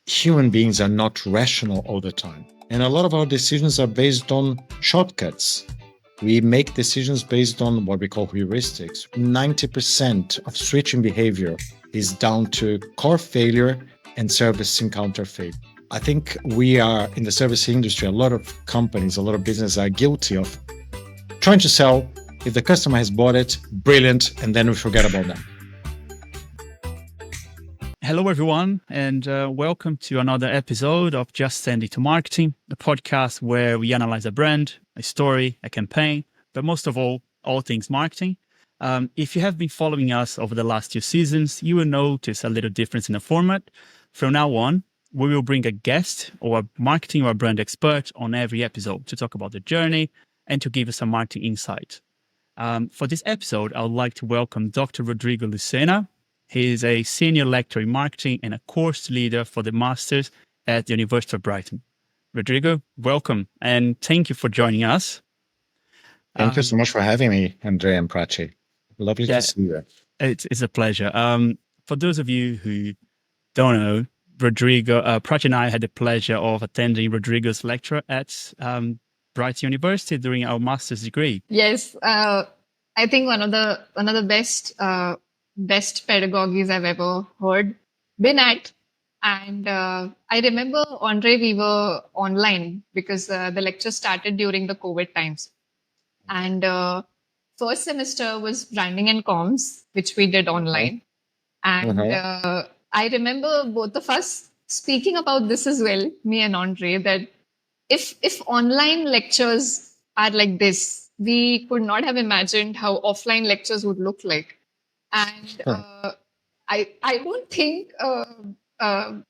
human beings are not rational all the time. And a lot of our decisions are based on shortcuts. We make decisions based on what we call heuristics. 90% of switching behavior is down to core failure and service encounter failure. I think we are in the service industry, a lot of companies, a lot of businesses are guilty of trying to sell. If the customer has bought it, brilliant, and then we forget about them. Hello, everyone, and welcome to another episode of Just Send It to Marketing, the podcast where we analyze a brand, a story, a campaign, but most of all things marketing. If you have been following us over the last 2 seasons, you will notice a little difference in the format. From now on, we will bring a guest or a marketing or a brand expert on every episode to talk about the journey and to give us some marketing insight. For this episode, I would like to welcome Dr. Rodrigo Lucena. He is a senior lecturer in marketing and a course leader for the Masters at the University of Brighton. Rodrigo, welcome, and thank you for joining us. Thank you so much for having me, Andre and Prachi. Lovely to see you. It's a pleasure. For those of you who don't know, Rodrigo, Prachi and I had the pleasure of attending Rodrigo's lecture at Brighton University during our master's degree. Yes, I think one of the best pedagogies I've ever been at. And I remember, Andre, we were online because the lecture started during the COVID times. And first semester was branding and comms, which we did online. And I remember both of us speaking about this as well, me and Andre, that if online lectures are like this, we could not have imagined how offline lectures would look like. And I don't think I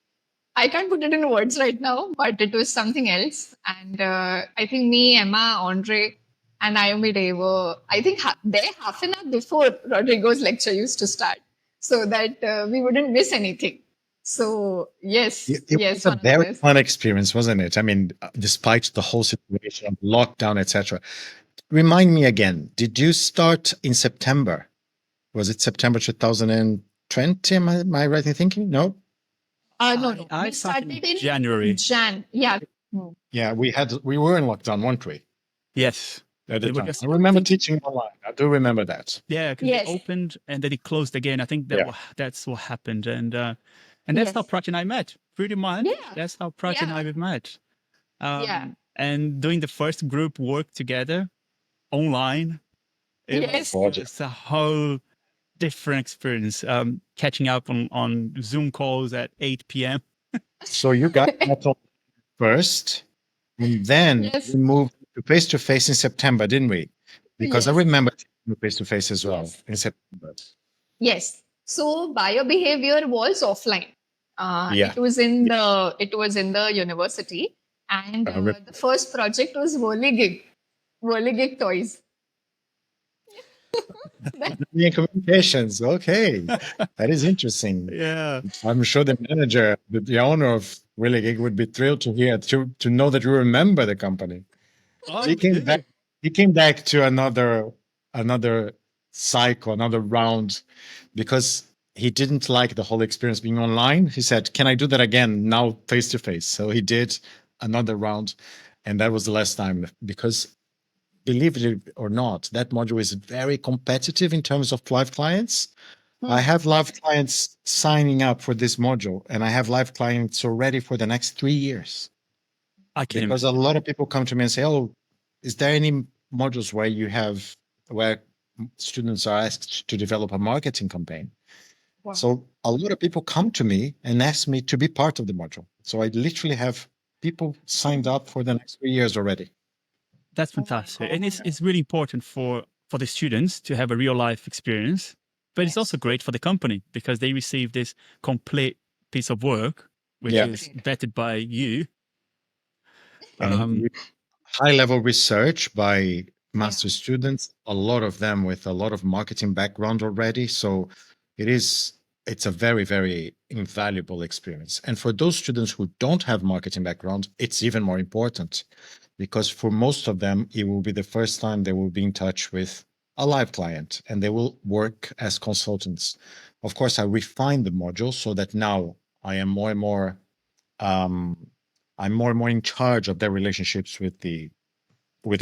can't put it in words right now, but it was something else. And I think me, Emma, Andre, and Almeida were, I think, there half an hour before Rodrigo's lecture used to start, so that we wouldn't miss anything. So yes, it was a very fun experience, wasn't it? I mean, despite the whole situation, lockdown, etc. Remind me again. Did you start in September? Was it September 2020? Am I right in thinking? No? No. I started in January. Yeah. Yeah, we were in lockdown, weren't we? Yes. At the time. I remember teaching online. I do remember that. Yeah, because it opened and then it closed again. I think that's what happened. And that's how Prachi and I met, pretty much. Yeah. That's how Prachi and I met. And doing the first group work together online. It was a whole different experience, catching up on Zoom calls at 8 p.m. So you got met on first, and then we moved to face-to-face in September, didn't we? Because I remember face-to-face as well in September. Yes. So behavior was offline. It was in the university, and the first project was Whirligig toys. Communications. Okay, that is interesting. Yeah, I'm sure the manager, the owner of Whirligig, would be thrilled to hear to know that you remember the company. Oh, he came back to another cycle, another round, because he didn't like the whole experience being online. He said, "Can I do that again now, face to face?" So he did another round, and that was the last time, because, believe it or not, that module is very competitive in terms of live clients. I have live clients signing up for this module, and I have live clients already for the next 3 years. Because a lot of people come to me and say, "Oh, is there any modules where students are asked to develop a marketing campaign?" Wow. So a lot of people come to me and ask me to be part of the module. So I literally have people signed up for the next 3 years already. That's fantastic. And it's really important for the students to have a real life experience, but it's also great for the company because they receive this complete piece of work, which is vetted by you. High level research by master students, a lot of them with a lot of marketing background already. So it's a very, very invaluable experience. And for those students who don't have marketing background, it's even more important, because for most of them, it will be the first time they will be in touch with a live client and they will work as consultants. Of course, I refined the module so that now I am more and more um, I'm more and more in charge of their relationships with the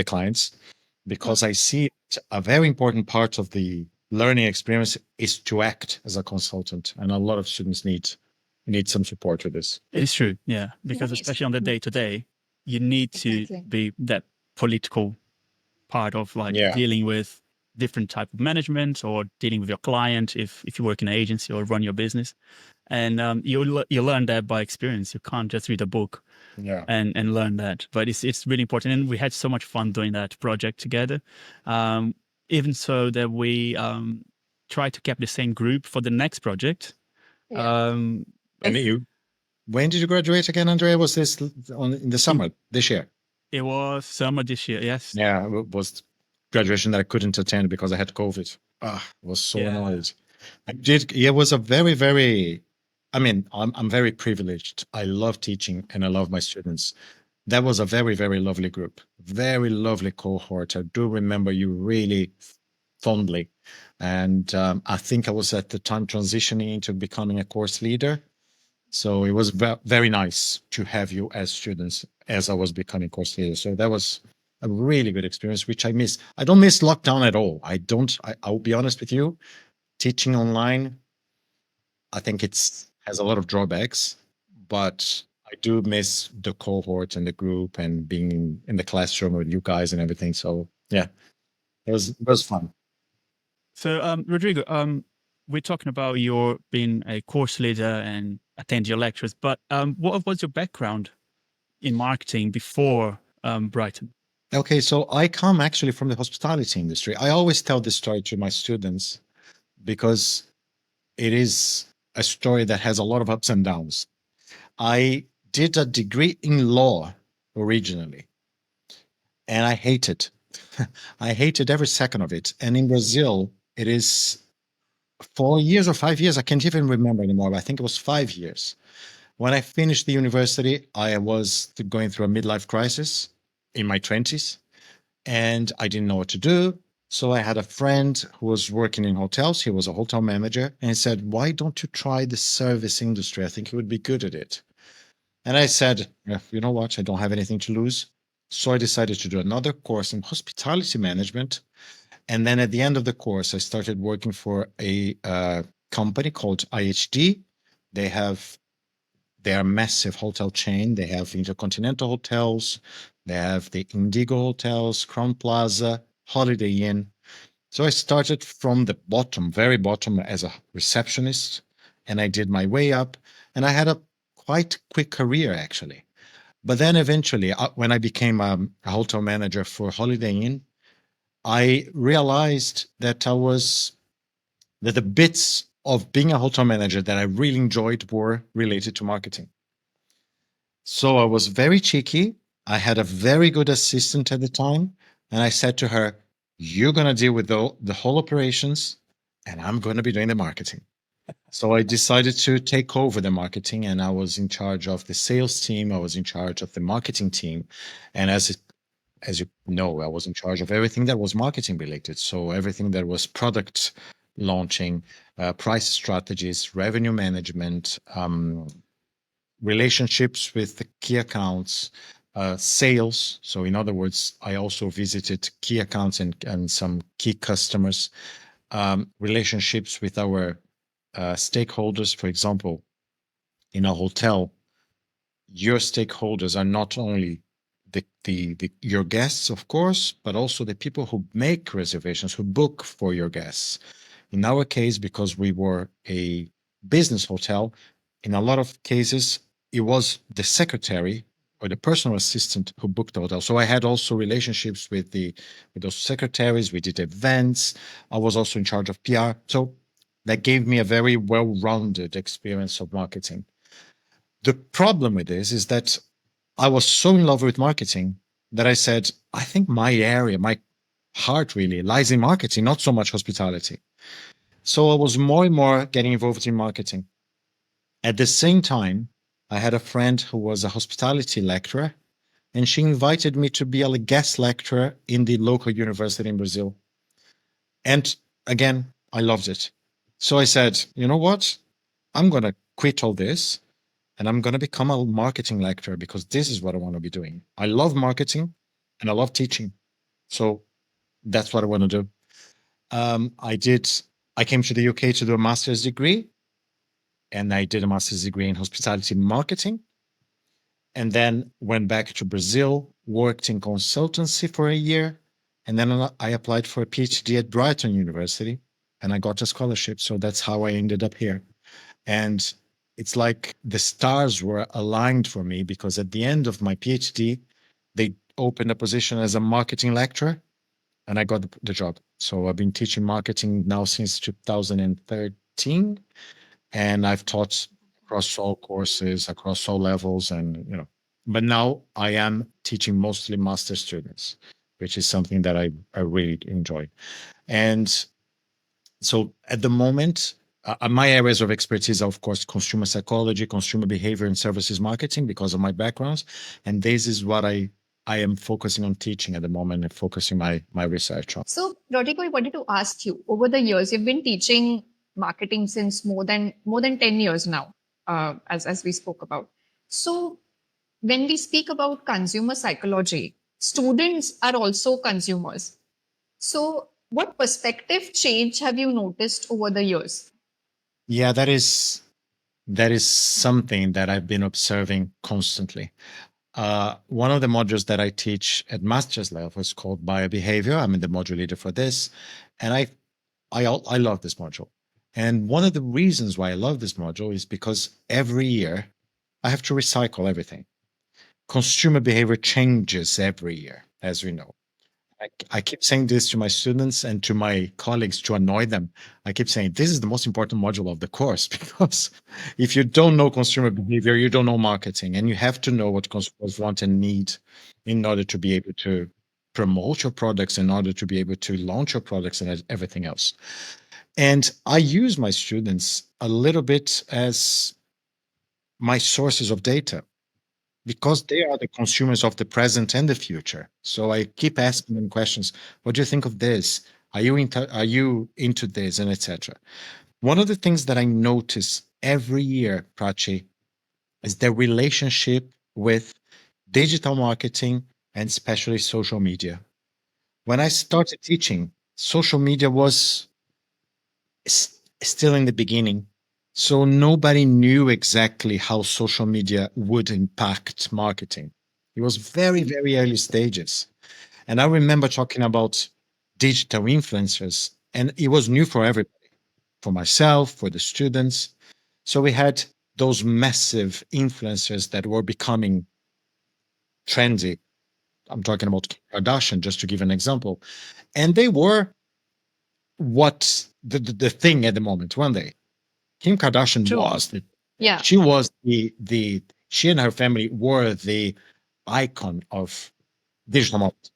clients, because I see a very important part of the learning experience is to act as a consultant, and a lot of students need some support with this. It is true, yeah, because Nice. especially on the day to day, you need to Exactly. be that political part of like Yeah. dealing with different type of management or dealing with your client if you work in an agency or run your business, and you learn that by experience. You can't just read a book Yeah. and learn that, but it's really important. And we had so much fun doing that project together, even so that we try to keep the same group for the next project. Yeah. And when did you graduate again, Andrea? Was this in the summer this year? It was summer this year, yes. Yeah, it was graduation that I couldn't attend because I had COVID. I was so annoyed. It was a very, very, I mean, I'm very privileged. I love teaching and I love my students. That was a very, very lovely group, very lovely cohort. I do remember you really fondly. And I think I was at the time transitioning into becoming a course leader. So it was very nice to have you as students as I was becoming course leader. So that was a really good experience, which I miss. I don't miss lockdown at all. I'll be honest with you. Teaching online, I think has a lot of drawbacks, but I do miss the cohort and the group and being in the classroom with you guys and everything. So yeah, it was fun. So Rodrigo, we're talking about your being a course leader and attend your lectures, but what was your background in marketing before Brighton? Okay, so I come actually from the hospitality industry. I always tell this story to my students because it is a story that has a lot of ups and downs. I did a degree in law originally, and I hate it. I hated every second of it. And in Brazil, it is 4 years or 5 years. I can't even remember anymore, but I think it was 5 years. When I finished the university, I was going through a midlife crisis in my 20s, and I didn't know what to do. So I had a friend who was working in hotels. He was a hotel manager, and he said, "Why don't you try the service industry? I think you would be good at it." And I said, "Yeah, you know what? I don't have anything to lose." So I decided to do another course in hospitality management. And then at the end of the course, I started working for a company called IHD. They are a massive hotel chain. They have Intercontinental Hotels. They have the Indigo Hotels, Crown Plaza, Holiday Inn. So I started from the bottom, very bottom, as a receptionist, and I did my way up. And I had a quite quick career, actually. But then eventually, when I became a hotel manager for Holiday Inn, I realized that the bits of being a hotel manager that I really enjoyed were related to marketing. So I was very cheeky. I had a very good assistant at the time. And I said to her, "You're going to deal with the whole operations, and I'm going to be doing the marketing." So I decided to take over the marketing, and I was in charge of the sales team. I was in charge of the marketing team. And as you know, I was in charge of everything that was marketing related. So everything that was product launching, price strategies, revenue management, relationships with the key accounts, sales. So in other words, I also visited key accounts and some key customers, relationships with our stakeholders. For example, in a hotel, your stakeholders are not only your guests, of course, but also the people who make reservations, who book for your guests. In our case, because we were a business hotel, in a lot of cases, it was the secretary or the personal assistant who booked the hotel. So I had also relationships with those secretaries. We did events. I was also in charge of PR. So that gave me a very well-rounded experience of marketing. The problem with this is that I was so in love with marketing that I said, I think my area, my heart really lies in marketing, not so much hospitality. So I was more and more getting involved in marketing. At the same time, I had a friend who was a hospitality lecturer, and she invited me to be a guest lecturer in the local university in Brazil. And again, I loved it. So I said, you know what? I'm going to quit all this and I'm going to become a marketing lecturer because this is what I want to be doing. I love marketing and I love teaching. So that's what I want to do. I came to the UK to do a master's degree, and I did a master's degree in hospitality marketing, and then went back to Brazil, worked in consultancy for a year, and then I applied for a PhD at Brighton University, and I got a scholarship. So that's how I ended up here. And it's like the stars were aligned for me, because at the end of my PhD, they opened a position as a marketing lecturer, and I got the job. So I've been teaching marketing now since 2013, and I've taught across all courses, across all levels, and but now I am teaching mostly master students, which is something that I really enjoy. And so at the moment, my areas of expertise are, of course, consumer psychology, consumer behavior, and services marketing because of my backgrounds. And this is what I am focusing on teaching at the moment and focusing my research on. So, Rodrigo, I wanted to ask you, over the years, you've been teaching marketing since more than 10 years now, as we spoke about. So, when we speak about consumer psychology, students are also consumers. So, what perspective change have you noticed over the years? Yeah, that is something that I've been observing constantly. One of the modules that I teach at master's level is called behaviour. I'm the module leader for this, and I love this module. And one of the reasons why I love this module is because every year I have to recycle everything. Consumer behavior changes every year, as we know. I keep saying this to my students and to my colleagues to annoy them. I keep saying this is the most important module of the course, because if you don't know consumer behavior, you don't know marketing, and you have to know what consumers want and need in order to be able to promote your products, in order to be able to launch your products and everything else. And I use my students a little bit as my sources of data, because they are the consumers of the present and the future. So I keep asking them questions. What do you think of this? Are you into this, and etc. One of the things that I notice every year, Prachi, is the relationship with digital marketing and especially social media. When I started teaching, social media was still in the beginning. So nobody knew exactly how social media would impact marketing. It was very, very early stages. And I remember talking about digital influencers, and it was new for everybody, for myself, for the students. So we had those massive influencers that were becoming trendy. I'm talking about Kardashian, just to give an example. And they were what the thing at the moment, weren't they? Kim Kardashian True. was Yeah. she was the she and her family were the icon of digital marketing.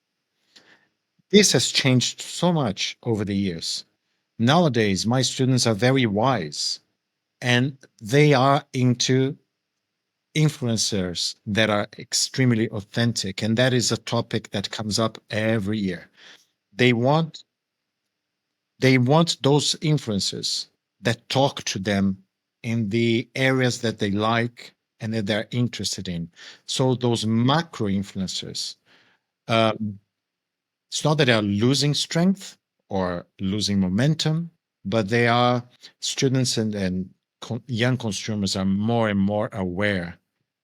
This has changed so much over the years. Nowadays, my students are very wise, and they are into influencers that are extremely authentic, and that is a topic that comes up every year. They want they want those influencers that talk to them in the areas that they like and that they're interested in. So those macro influencers, um, it's not that they are losing strength or losing momentum, but they are students and young consumers are more and more aware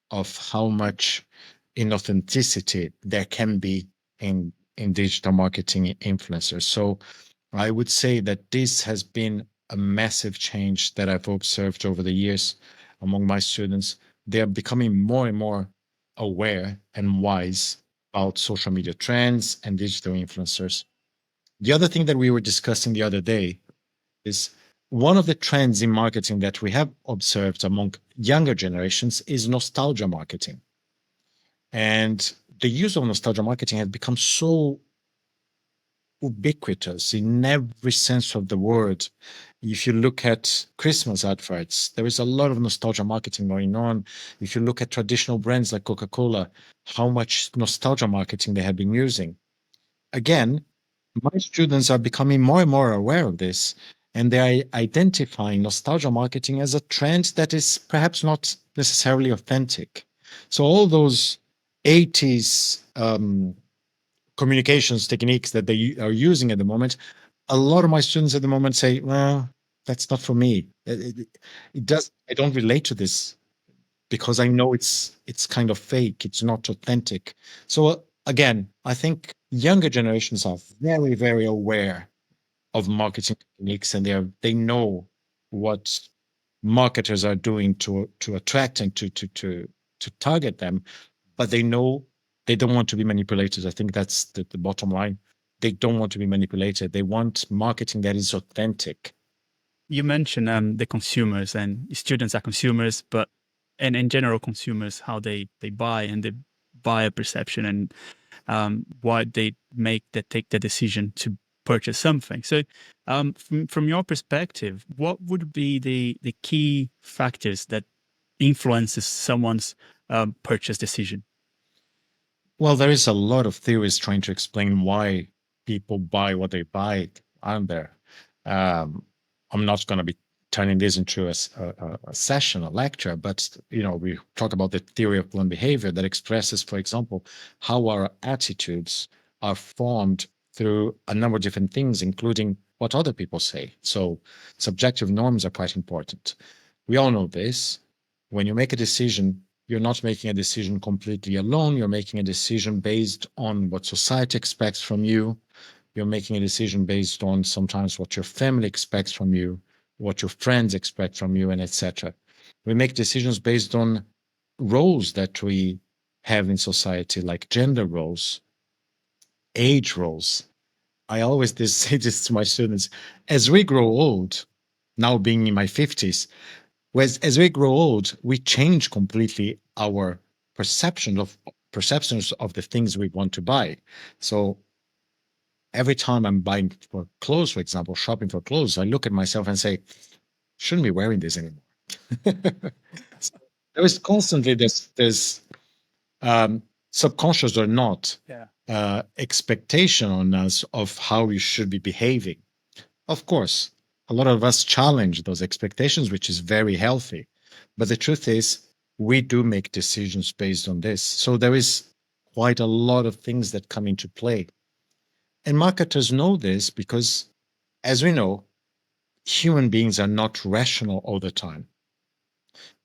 of how much inauthenticity there can be in digital marketing influencers. So I would say that this has been a massive change that I've observed over the years among my students. They are becoming more and more aware and wise about social media trends and digital influencers. The other thing that we were discussing the other day is one of the trends in marketing that we have observed among younger generations is nostalgia marketing. And the use of nostalgia marketing has become so ubiquitous in every sense of the word. If you look at Christmas adverts, there is a lot of nostalgia marketing going on. If you look at traditional brands like Coca-Cola, how much nostalgia marketing they have been using. Again, my students are becoming more and more aware of this, and they're identifying nostalgia marketing as a trend that is perhaps not necessarily authentic. So all those 80s communications techniques that they are using at the moment, a lot of my students at the moment say, well, that's not for me. It does. I don't relate to this because I know it's kind of fake. It's not authentic. So again, I think younger generations are very, very aware of marketing techniques, and they know what marketers are doing to attract and to target them, but they know they don't want to be manipulated. I think that's the bottom line. They don't want to be manipulated. They want marketing that is authentic. You mentioned the consumers, and students are consumers, but and in general consumers, how they buy and the buyer perception and why they take the decision to purchase something. So from your perspective, what would be the key factors that influences someone's purchase decision? Well, there is a lot of theories trying to explain why people buy what they buy, aren't there? I'm not going to be turning this into a session, a lecture, but we talk about the theory of learned behavior that expresses, for example, how our attitudes are formed through a number of different things, including what other people say. So subjective norms are quite important. We all know this. When you make a decision, you're not making a decision completely alone. You're making a decision based on what society expects from you. You're making a decision based on sometimes what your family expects from you, what your friends expect from you, and etc. We make decisions based on roles that we have in society, like gender roles, age roles. I always say this to my students. As we grow old, now being in my 50s, as we grow old, we change completely our perceptions of the things we want to buy. So every time I'm buying for clothes, for example, shopping for clothes, I look at myself and say, shouldn't be wearing this anymore. So there is constantly this subconscious or not expectation on us of how we should be behaving. Of course, a lot of us challenge those expectations, which is very healthy. But the truth is, we do make decisions based on this. So there is quite a lot of things that come into play. And marketers know this because, as we know, human beings are not rational all the time.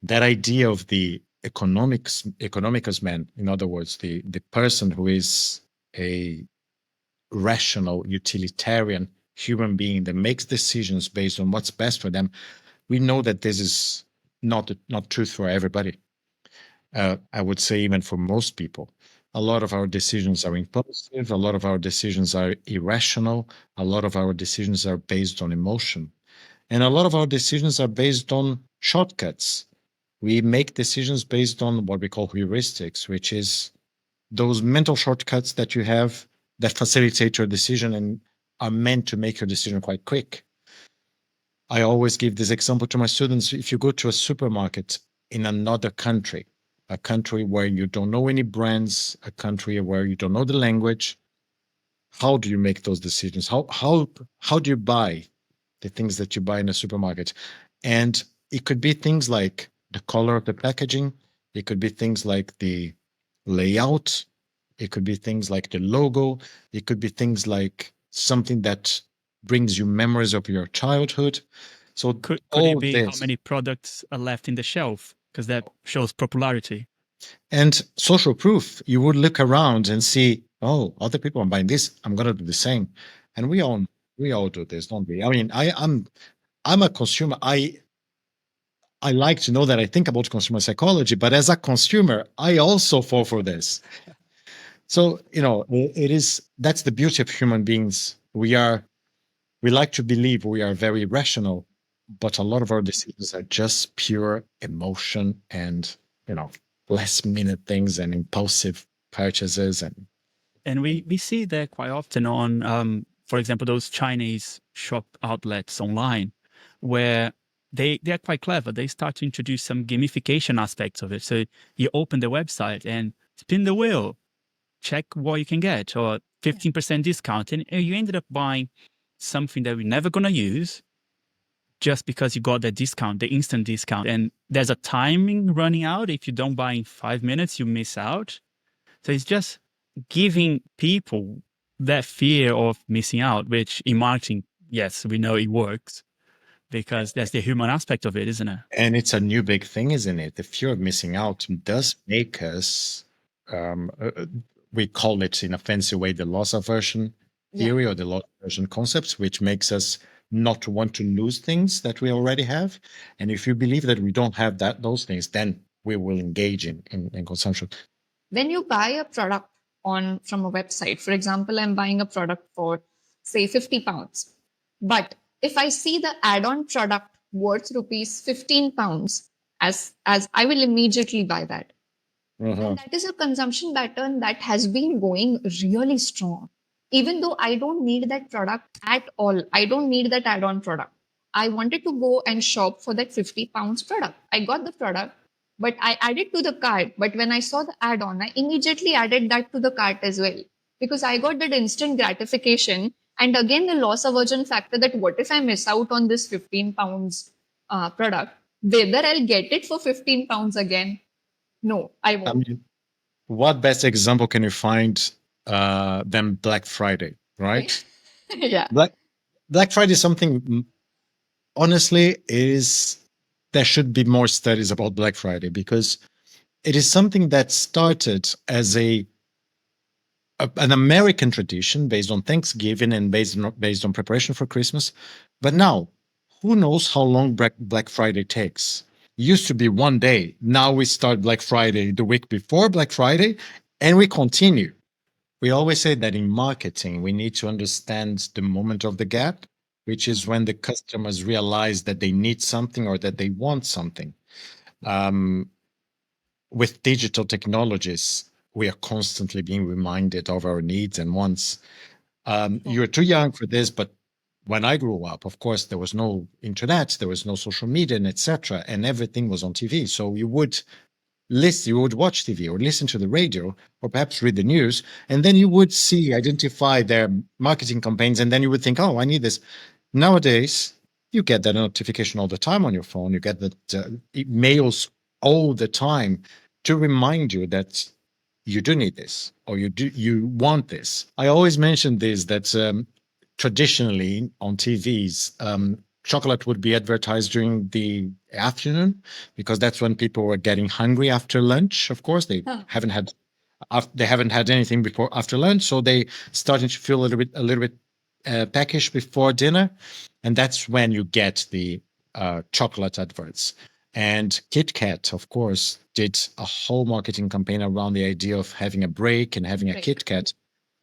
That idea of the economicus man, in other words, the person who is a rational, utilitarian human being that makes decisions based on what's best for them, we know that this is not truth for everybody. I would say even for most people. A lot of our decisions are impulsive. A lot of our decisions are irrational. A lot of our decisions are based on emotion. And a lot of our decisions are based on shortcuts. We make decisions based on what we call heuristics, which is those mental shortcuts that you have that facilitate your decision and are meant to make your decision quite quick. I always give this example to my students. If you go to a supermarket in another country, a country where you don't know any brands, a country where you don't know the language, how do you make those decisions? How do you buy the things that you buy in a supermarket? And it could be things like the color of the packaging. It could be things like the layout. It could be things like the logo. It could be things like something that brings you memories of your childhood. So Could all it be this, how many products are left in the shelf? Because that shows popularity. and social proof. You would look around and see, oh, other people are buying this. I'm gonna do the same. And we all do this, don't we? I mean, I'm a consumer. I like to know that I think about consumer psychology, but as a consumer, I also fall for this. So, it is, that's the beauty of human beings. We like to believe we are very rational, but a lot of our decisions are just pure emotion and, last minute things and impulsive purchases. And we see that quite often on, for example, those Chinese shop outlets online, where they are quite clever. They start to introduce some gamification aspects of it. So you open the website and spin the wheel, check what you can get, or 15% discount, and you ended up buying something that we're never gonna use, just because you got the discount, the instant discount, and there's a timing running out. If you don't buy in 5 minutes, you miss out. So it's just giving people that fear of missing out, which in marketing, yes, we know it works because that's the human aspect of it, isn't it? And it's a new big thing, isn't it? The fear of missing out does make us, we call it in a fancy way, the loss aversion theory or the loss aversion concepts, which makes us not want to lose things that we already have. And if you believe that we don't have those things, then we will engage in consumption. When you buy a product from a website, for example, I'm buying a product for say £50, but if I see the add-on product worth rupees £15, as I will immediately buy that. And that is a consumption pattern that has been going really strong. Even though I don't need that product at all, I don't need that add-on product. I wanted to go and shop for that £50 product. I got the product, but I added to the cart. But when I saw the add-on, I immediately added that to the cart as well, because I got that instant gratification. And again, the loss aversion factor, that what if I miss out on this £15 product, whether I'll get it for £15 again? No, I won't. I mean, what best example can you find than Black Friday, right? Yeah. Black Friday is something, honestly, there should be more studies about Black Friday, because it is something that started as an American tradition based on Thanksgiving and based on preparation for Christmas. But now, who knows how long Black Friday takes? Used to be one day. Now we start Black Friday the week before Black Friday, and we continue. We always say that in marketing, we need to understand the moment of the gap, which is when the customers realize that they need something or that they want something. With digital technologies, we are constantly being reminded of our needs and wants. You're too young for this, but when I grew up, of course, there was no internet, there was no social media, and etc., and everything was on TV. So you would watch TV or listen to the radio or perhaps read the news, and then you would identify their marketing campaigns, and then you would think, oh, I need this. Nowadays, you get that notification all the time on your phone. You get that emails all the time to remind you that you do need this or you want this. I always mention this, that traditionally on TVs, chocolate would be advertised during the afternoon, because that's when people were getting hungry after lunch. Of course, they haven't had anything after lunch, so they started to feel a little bit peckish before dinner, and that's when you get the chocolate adverts. And Kit Kat, of course, did a whole marketing campaign around the idea of having a break and having a Kit Kat,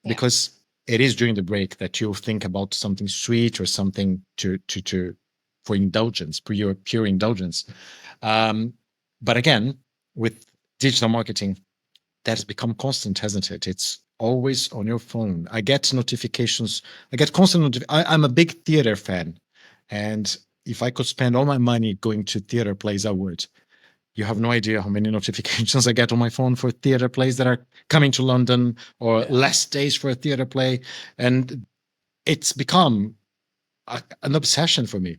because it is during the break that you think about something sweet or something for indulgence, pure indulgence. But again, with digital marketing, that has become constant, hasn't it? It's always on your phone. I get notifications. I get constant notifications. I'm a big theater fan, and if I could spend all my money going to theater plays, I would. You have no idea how many notifications I get on my phone for theater plays that are coming to London, or less days for a theater play. And it's become an obsession for me.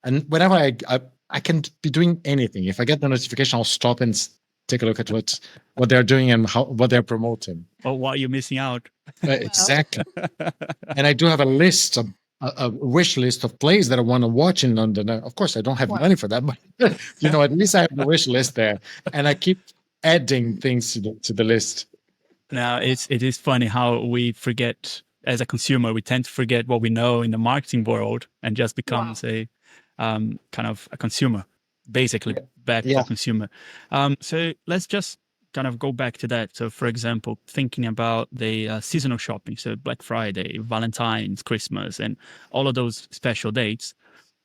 And whenever I can be doing anything, if I get the notification, I'll stop and take a look at what they're doing and what they're promoting. Or what you're missing out. Exactly. And I do have a wish list of plays that I want to watch in London. Of course, I don't have money for that, but at least I have the wish list there, and I keep adding things to the list. Now, it is funny how we forget, as a consumer, we tend to forget what we know in the marketing world and just becomes a kind of a consumer, basically back for consumer. So let's just kind of go back to that. So, for example, thinking about the seasonal shopping, so Black Friday, Valentine's, Christmas, and all of those special dates.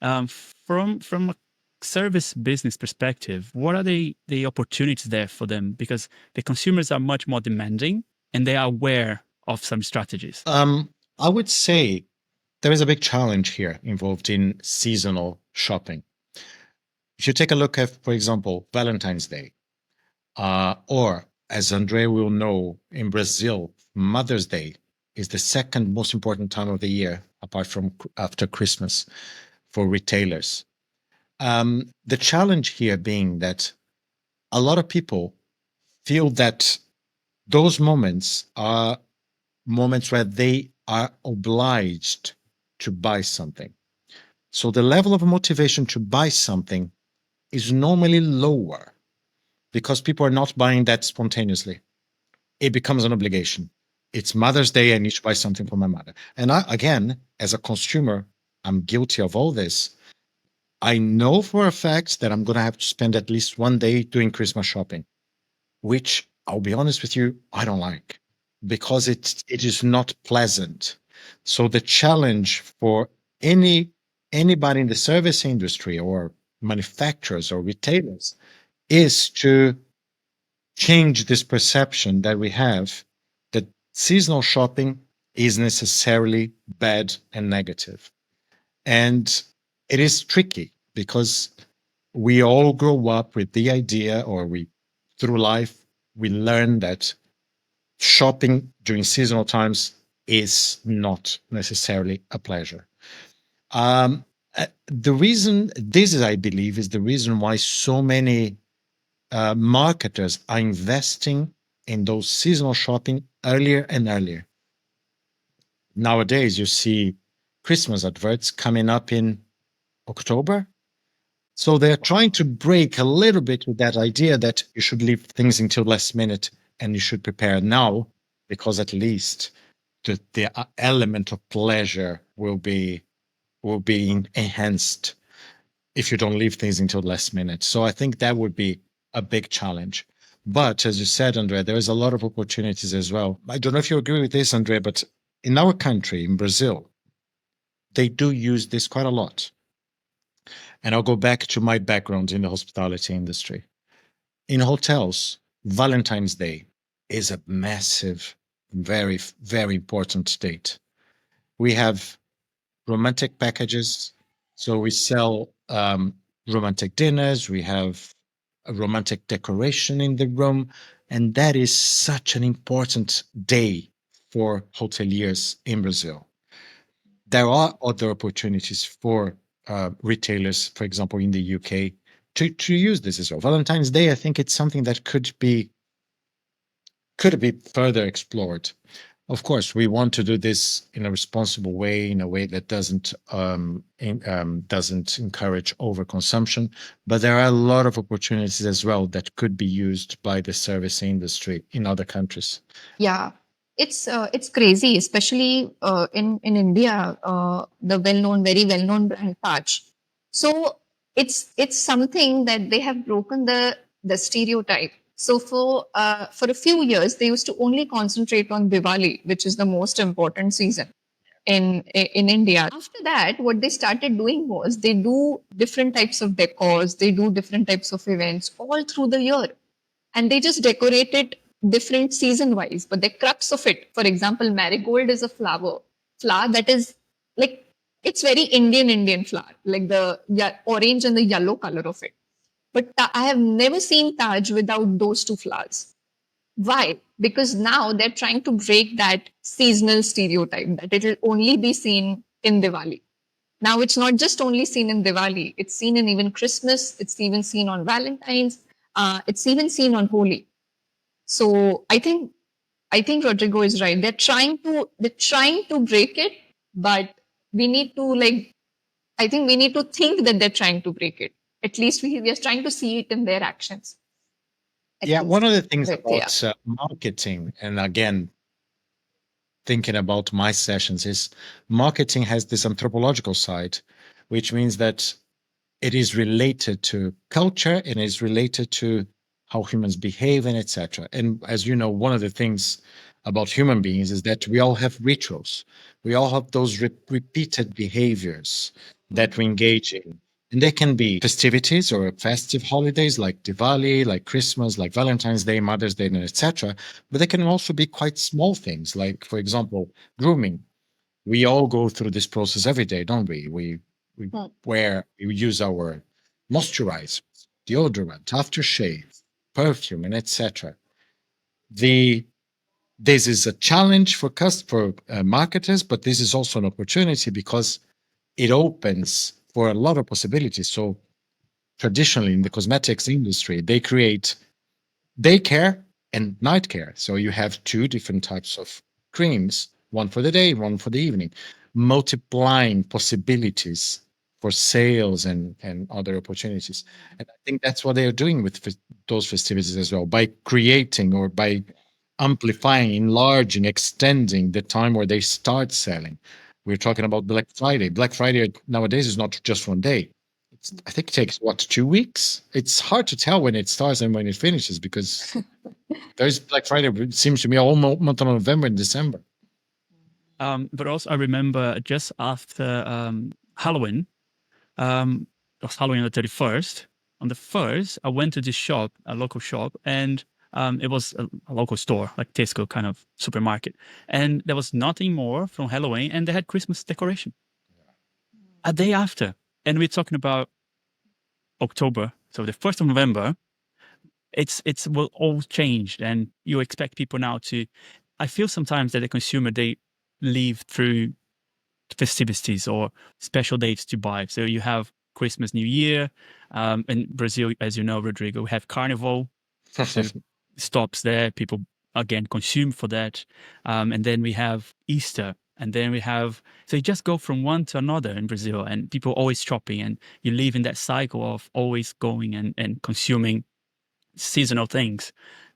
From a service business perspective, what are the opportunities there for them? Because the consumers are much more demanding and they are aware of some strategies. I would say there is a big challenge here involved in seasonal shopping. If you take a look at, for example, Valentine's Day, or as Andre will know, in Brazil, Mother's Day is the second most important time of the year, apart from after Christmas, for retailers. The challenge here being that a lot of people feel that those moments are moments where they are obliged to buy something. So the level of motivation to buy something is normally lower because people are not buying that spontaneously. It becomes an obligation. It's Mother's Day. I need to buy something for my mother. And again, as a consumer, I'm guilty of all this. I know for a fact that I'm going to have to spend at least one day doing Christmas shopping, which I'll be honest with you, I don't like because it is not pleasant. So the challenge for anybody in the service industry or manufacturers or retailers is to change this perception that we have that seasonal shopping is necessarily bad and negative. And it is tricky because we all grow up with the idea, or we, through life, we learn that shopping during seasonal times is not necessarily a pleasure. The reason this is, I believe, is the reason why so many marketers are investing in those seasonal shopping earlier and earlier. Nowadays, you see Christmas adverts coming up in October. So they're trying to break a little bit with that idea that you should leave things until last minute and you should prepare now, because at least the element of pleasure will be enhanced if you don't leave things until the last minute. So I think that would be a big challenge. But as you said, Andrea, there is a lot of opportunities as well. I don't know if you agree with this, Andrea, but in our country, in Brazil, they do use this quite a lot. And I'll go back to my background in the hospitality industry. In hotels, Valentine's Day is a massive, very, very important date. We have romantic packages. So we sell romantic dinners, we have a romantic decoration in the room. And that is such an important day for hoteliers in Brazil. There are other opportunities for retailers, for example, in the UK, to use this as well. Valentine's Day, I think it's something that could be further explored. Of course, we want to do this in a responsible way, in a way that doesn't encourage overconsumption. But there are a lot of opportunities as well that could be used by the service industry in other countries. Yeah, it's crazy, especially in India, the very well known brand Taj. So it's something that they have broken the stereotype. So for a few years, they used to only concentrate on Diwali, which is the most important season in India. After that, what they started doing was they do different types of decors, they do different types of events all through the year, and they just decorate it different season wise. But the crux of it, for example, marigold is a flower that is like, it's very Indian flower, like the orange and the yellow color of it. But I have never seen Taj without those two flowers. Why? Because now they're trying to break that seasonal stereotype that it will only be seen in Diwali. Now it's not just only seen in Diwali, it's seen in even Christmas, it's even seen on Valentine's, it's even seen on Holi. So I think Rodrigo is right. They're trying to break it, but we need to I think we need to think that they're trying to break it. At least we are trying to see it in their actions. At One least. of the things But, yeah. about marketing, and again, thinking about my sessions, is marketing has this anthropological side, which means that it is related to culture and is related to how humans behave and etc. And as you know, one of the things about human beings is that we all have rituals. We all have those repeated behaviors that we engage in. And they can be festivities or festive holidays like Diwali, like Christmas, like Valentine's Day, Mother's Day, and etc. But they can also be quite small things, like, for example, grooming. We all go through this process every day, don't we? We we use our moisturizer, deodorant, aftershave, perfume, and etc. This is a challenge for marketers, but this is also an opportunity because it opens for a lot of possibilities. So traditionally in the cosmetics industry, they create day care and night care. So you have two different types of creams, one for the day, one for the evening, multiplying possibilities for sales and other opportunities. And I think that's what they're doing with those festivities as well, by creating or by amplifying, enlarging, extending the time where they start selling. We're talking about Black Friday. Black Friday nowadays is not just one day. I think it takes what, 2 weeks? It's hard to tell when it starts and when it finishes because there's Black Friday. It seems to me all month of November and December. But also, I remember just after Halloween, it was Halloween on the 31st. On the 1st, I went to this shop, a local shop, and it was a local store, like Tesco kind of supermarket. And there was nothing more from Halloween, and they had Christmas decoration a day after. And we're talking about October, so the 1st of November. It's will all changed, and you expect people now to. I feel sometimes that the consumer, they live through festivities or special dates to buy. So you have Christmas, New Year. In Brazil, as you know, Rodrigo, we have Carnival. So stops there. People again consume for that. And then we have Easter. And then we have, so you just go from one to another in Brazil, and people always shopping, and you live in that cycle of always going and consuming seasonal things.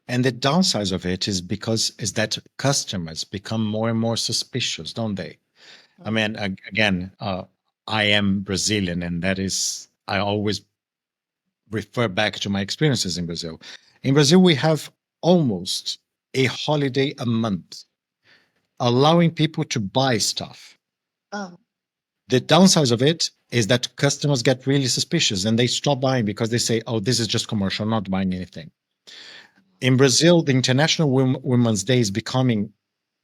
And the downside of it is that customers become more and more suspicious, don't they? I mean, again, I am Brazilian, and that is, I always refer back to my experiences in Brazil. In Brazil, we have almost a holiday a month, allowing people to buy stuff. Oh. The downside of it is that customers get really suspicious and they stop buying because they say, oh, this is just commercial, I'm not buying anything. In Brazil, the International Women's Day is becoming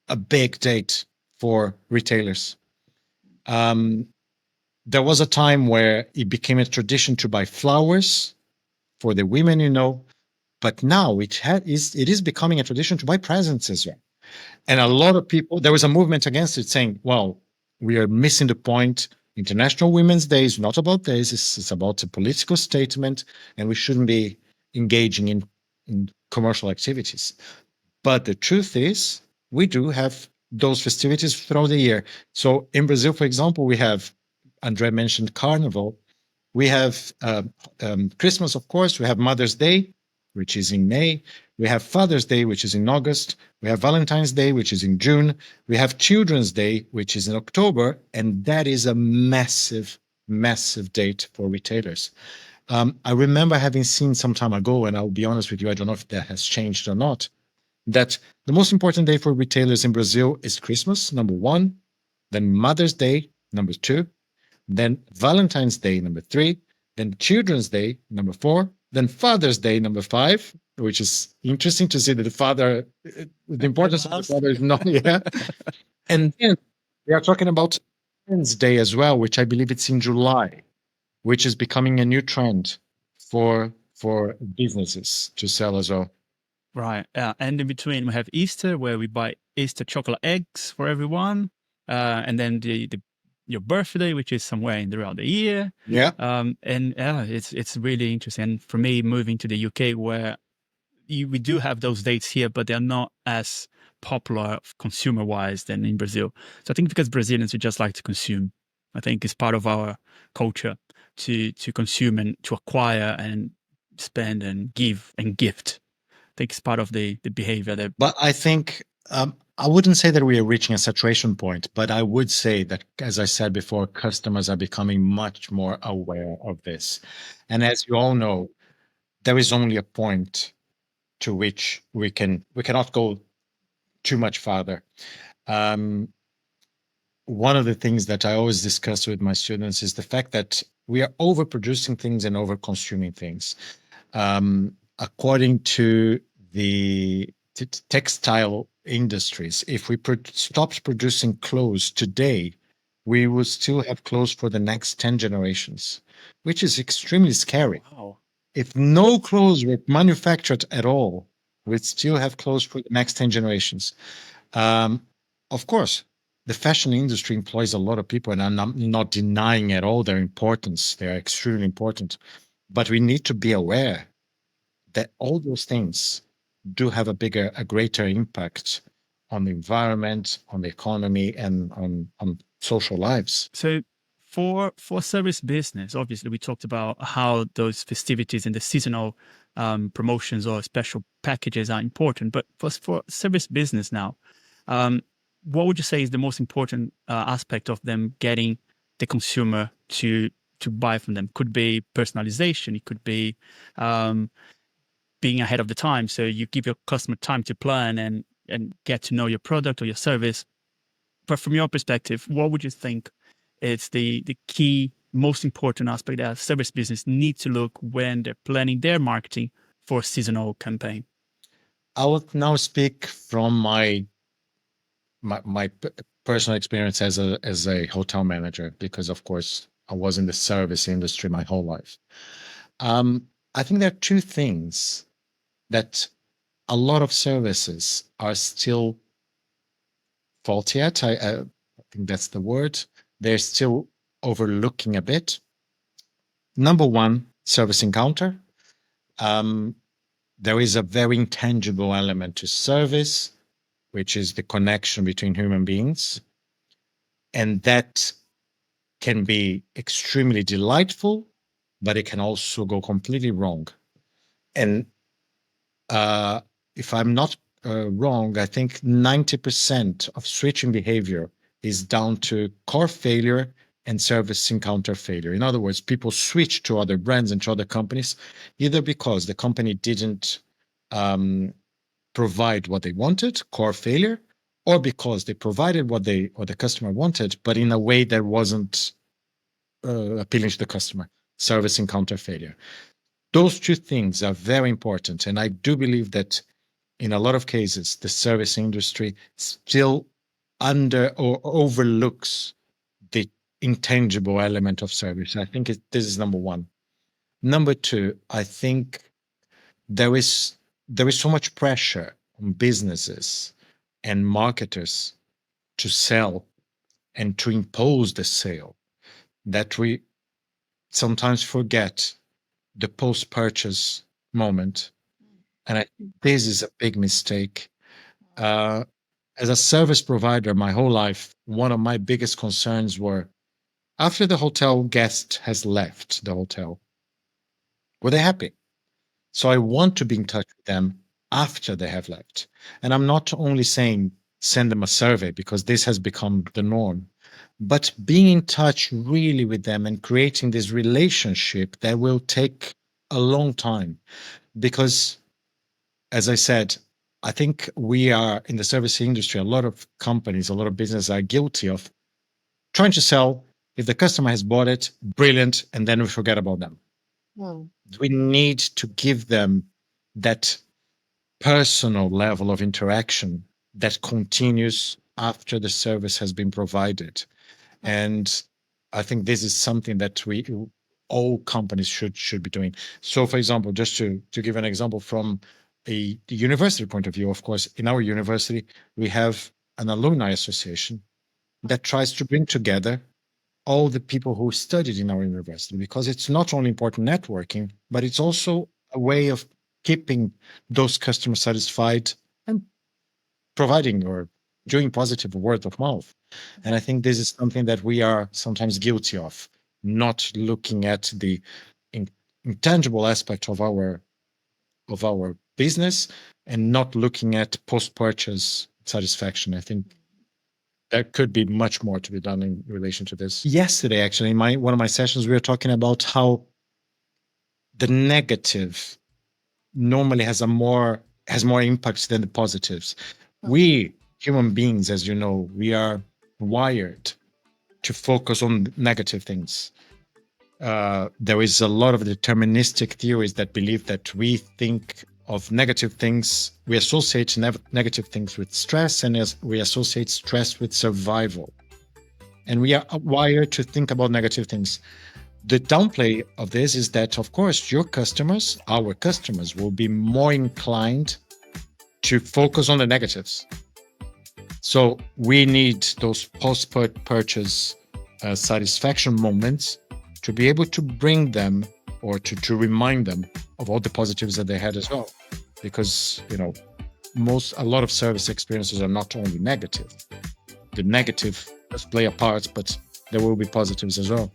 a big date for retailers. There was a time where it became a tradition to buy flowers for the women, but now it is becoming a tradition to buy presents as well. And a lot of people, there was a movement against it saying, well, we are missing the point. International Women's Day is not about this. It's about a political statement, and we shouldn't be engaging in commercial activities. But the truth is, we do have those festivities throughout the year. So in Brazil, for example, we have, Andre mentioned Carnival. We have Christmas, of course. We have Mother's Day, which is in May. We have Father's Day, which is in August. We have Valentine's Day, which is in June. We have Children's Day, which is in October. And that is a massive, massive date for retailers. I remember having seen some time ago, and I'll be honest with you, I don't know if that has changed or not, that the most important day for retailers in Brazil is Christmas, number one, then Mother's Day, number two, then Valentine's Day, number three, then Children's Day, number four, then Father's Day, number five, which is interesting to see that the importance of the father is not, yeah. And then we are talking about Women's Day as well, which I believe it's in July, which is becoming a new trend for businesses to sell as well. Right. And in between, we have Easter, where we buy Easter chocolate eggs for everyone. And then your birthday, which is somewhere throughout the year. Yeah. It's really interesting. And for me, moving to the UK, where we do have those dates here, but they're not as popular consumer-wise than in Brazil. So I think because Brazilians, we just like to consume. I think it's part of our culture to consume and to acquire and spend and give and gift. I think it's part of the behavior. But I think I wouldn't say that we are reaching a saturation point, but I would say that, as I said before, customers are becoming much more aware of this. And as you all know, there is only a point to which we cannot go too much farther. One of the things that I always discuss with my students is the fact that we are overproducing things and over-consuming things. According to the textile industries, if we stopped producing clothes today, we will still have clothes for the next 10 generations, which is extremely scary. Wow. If no clothes were manufactured at all, we'd still have clothes for the next 10 generations. Of course, the fashion industry employs a lot of people, and I'm not denying at all their importance. They are extremely important. But we need to be aware that all those things do have a greater impact on the environment, on the economy, and on social lives. So for service business, obviously we talked about how those festivities and the seasonal promotions or special packages are important. But for service business now, what would you say is the most important aspect of them getting the consumer to buy from them? Could be personalization. It could be being ahead of the time. So you give your customer time to plan and get to know your product or your service. But from your perspective, what would you think is the key, most important aspect that service business need to look when they're planning their marketing for a seasonal campaign? I will now speak from my personal experience as a hotel manager, because of course I was in the service industry my whole life. I think there are two things that a lot of services are still faulty at. I think that's the word. They're still overlooking a bit. Number one, service encounter. There is a very intangible element to service, which is the connection between human beings. And that can be extremely delightful, but it can also go completely wrong. And if I'm not wrong, I think 90% of switching behavior is down to core failure and service encounter failure. In other words, people switch to other brands and to other companies, either because the company didn't provide what they wanted, core failure, or because they provided what the customer wanted, but in a way that wasn't appealing to the customer, service encounter failure. Those two things are very important. And I do believe that in a lot of cases, the service industry still under or overlooks the intangible element of service. I think this is number one. Number two, I think there is so much pressure on businesses and marketers to sell and to impose the sale that we sometimes forget the post-purchase moment. And I think this is a big mistake. As a service provider, my whole life, one of my biggest concerns were, after the hotel guest has left the hotel, were they happy? So I want to be in touch with them after they have left. And I'm not only saying send them a survey, because this has become the norm, but being in touch really with them and creating this relationship that will take a long time. Because, as I said, I think we are in the service industry, a lot of companies, a lot of businesses are guilty of trying to sell. If the customer has bought it, brilliant, and then we forget about them. We need to give them that personal level of interaction that continues after the service has been provided. And I think this is something that all companies should be doing. So, for example, just to give an example from the university point of view, of course, in our university, we have an alumni association that tries to bring together all the people who studied in our university, because it's not only important networking, but it's also a way of keeping those customers satisfied and providing or doing positive word of mouth. And I think this is something that we are sometimes guilty of, not looking at the intangible aspect of our business and not looking at post-purchase satisfaction. I think there could be much more to be done in relation to this. Yesterday, actually, in one of my sessions, we were talking about how the negative normally has more impact than the positives. We human beings, as you know, we are wired to focus on negative things. There is a lot of deterministic theories that believe that we think of negative things, we associate negative things with stress, and as we associate stress with survival. And we are wired to think about negative things. The downplay of this is that, of course, your customers, our customers, will be more inclined to focus on the negatives. So we need those post-purchase satisfaction moments to be able to bring them or to remind them of all the positives that they had as well. Because, a lot of service experiences are not only negative. The negative does play a part, but there will be positives as well.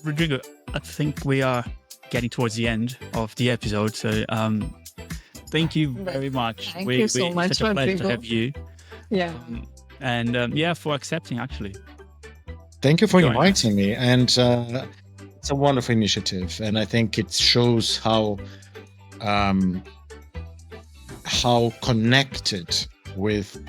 Rodrigo, I think we are getting towards the end of the episode. So thank you very much. Thank you so much, such a pleasure to Rodrigo. have you. Yeah. And for accepting, actually. Thank you for Join inviting me. And it's a wonderful initiative. And I think it shows how connected with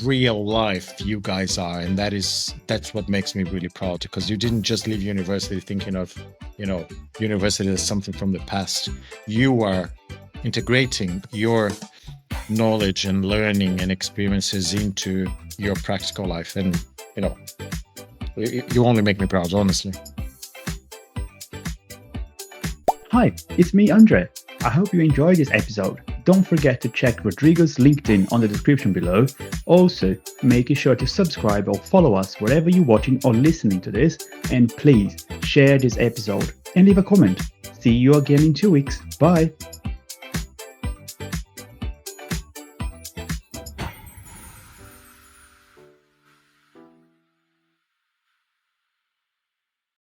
real life you guys are, and that's what makes me really proud, because you didn't just leave university thinking of university as something from the past. You are integrating your knowledge and learning and experiences into your practical life, and you only make me proud, honestly. Hi, it's me, Andre. I hope you enjoyed this episode. Don't forget to check Rodrigo's LinkedIn on the description below. Also, make sure to subscribe or follow us wherever you're watching or listening to this. And please share this episode and leave a comment. See you again in 2 weeks. Bye.